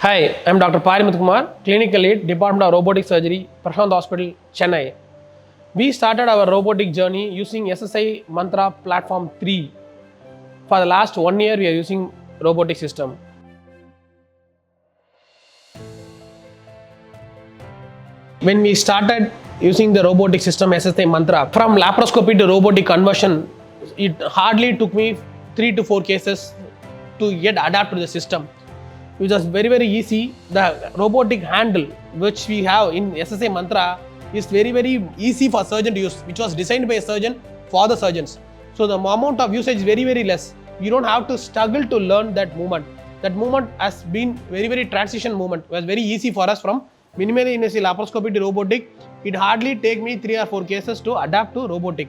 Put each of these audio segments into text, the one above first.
Hi, I'm Dr. Parimuthu Kumar, Clinical Lead, Department of Robotic Surgery, Prashanth Hospital, Chennai. We started our robotic journey using SSI Mantra Platform 3. For the last 1 year, we are using robotic system. When we started using the robotic system SSI Mantra, from laparoscopy to robotic conversion, it hardly took me 3 to 4 cases to get adapted to the system. Which was very easy. The robotic handle which we have in SSI Mantra is very easy for surgeon to use, which was designed by a surgeon for the surgeons. So the amount of usage is very less. You don't have to struggle to learn that movement. That movement has been very transition movement. It was very easy for us from minimally invasive laparoscopy to robotic. It hardly take me 3 or 4 cases to adapt to robotic.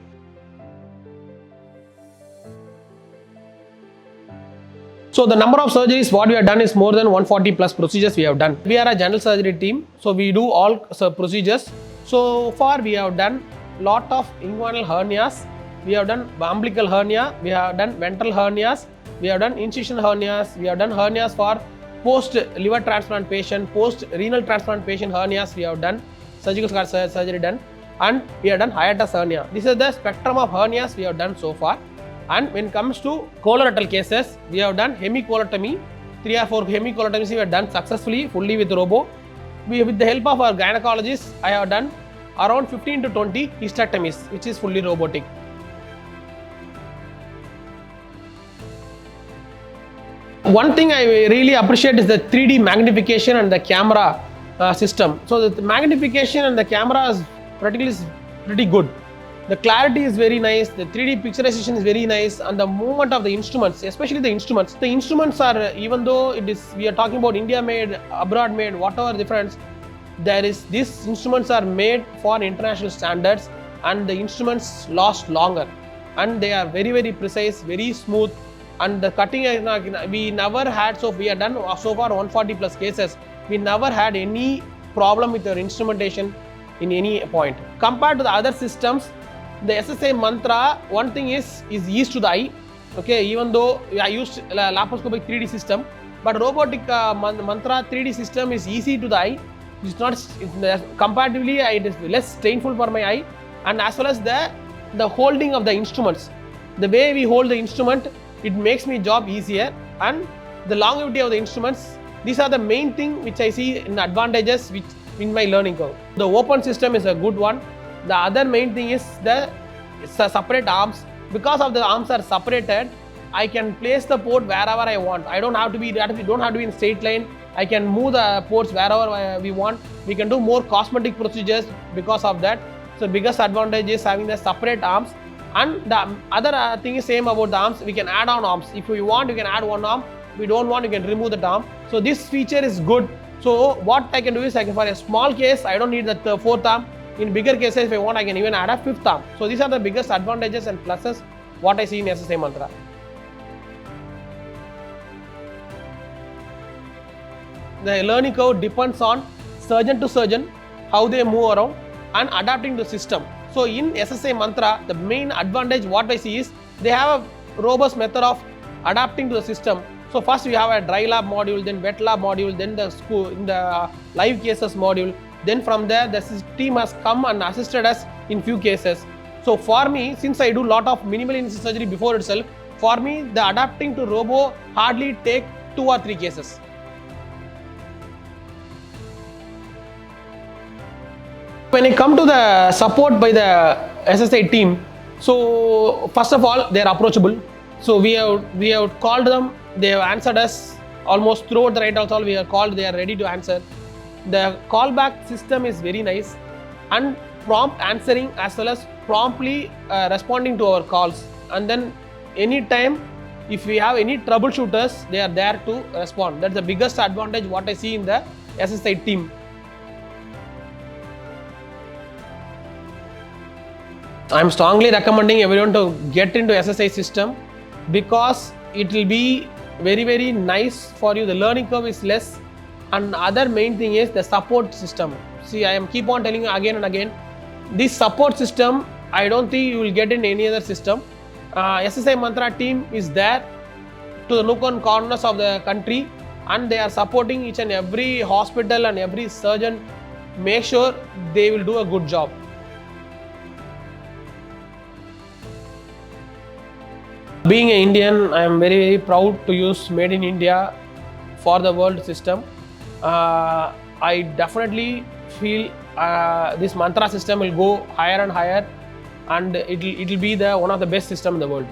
So the number of surgeries what we have done is more than 140 plus procedures we have done. We are a general surgery team, so we do all procedures. So far we have done lot of inguinal hernias, we have done umbilical hernia, we have done ventral hernias, we have done incision hernias, we have done hernias for post liver transplant patient, post renal transplant patient hernias we have done, surgical surgery done, and we have done hiatus hernia. This is the spectrum of hernias we have done so far. And when it comes to colorectal cases, we have done hemicolectomy, 3 or 4 hemicolectomies we have done successfully, fully with robo. With the help of our gynecologists, I have done around 15 to 20 hysterectomies, which is fully robotic. One thing I really appreciate is the 3D magnification and the camera system. So the magnification and the camera is pretty good. The clarity is very nice, the 3D picturization is very nice, and the movement of the instruments, especially the instruments. The instruments are, even though we are talking about India made, abroad made, whatever difference, these instruments are made for international standards, and the instruments last longer, and they are very precise, very smooth, and the cutting we never had. So we have done so far 140 plus cases. We never had any problem with our instrumentation in any point. Compared to the other systems, the SSI Mantra, one thing is ease to the eye. Okay, even though I used laparoscopic 3D system, but robotic Mantra 3D system is easy to the eye. Comparatively, it is less painful for my eye, and as well as the holding of the instruments. The way we hold the instrument, it makes my job easier, and the longevity of the instruments. These are the main thing which I see in advantages which in my learning curve. The open system is a good one. The other main thing is the separate arms. Because of the arms are separated, I can place the port wherever I want. I don't have to be in straight line. I can move the ports wherever we want. We can do more cosmetic procedures because of that. So biggest advantage is having the separate arms. And the other thing is same about the arms. We can add on arms. If we want, you can add one arm. If we don't want, you can remove the arm. So this feature is good. So what I can do is, for a small case, I don't need the fourth arm. In bigger cases, if I want, I can even add a fifth arm. So these are the biggest advantages and pluses what I see in SSI Mantra. The learning curve depends on surgeon to surgeon, how they move around and adapting the system. So in SSI Mantra, the main advantage what I see is they have a robust method of adapting to the system. So first we have a dry lab module, then wet lab module, then the live cases module. Then from there, the team has come and assisted us in few cases. So for me, since I do lot of minimally invasive surgery before itself, for me, the adapting to robo hardly take 2 or 3 cases. When I come to the support by the SSI team, so first of all, they are approachable. So we have called them, they have answered us almost throughout the night also. We are called, they are ready to answer. The callback system is very nice, and prompt answering as well as promptly responding to our calls. And then anytime if we have any troubleshooters, they are there to respond. That's the biggest advantage what I see in the SSI team. I'm strongly recommending everyone to get into SSI system because it will be very nice for you. The learning curve is less. And other main thing is the support system. See, I am keep on telling you again and again, this support system, I don't think you will get in any other system. SSI Mantra team is there to the nook and corners of the country, and they are supporting each and every hospital and every surgeon. Make sure they will do a good job. Being an Indian, I am very, very proud to use Made in India for the world system. I definitely feel this Mantra system will go higher and higher, and it will be the one of the best system in the world.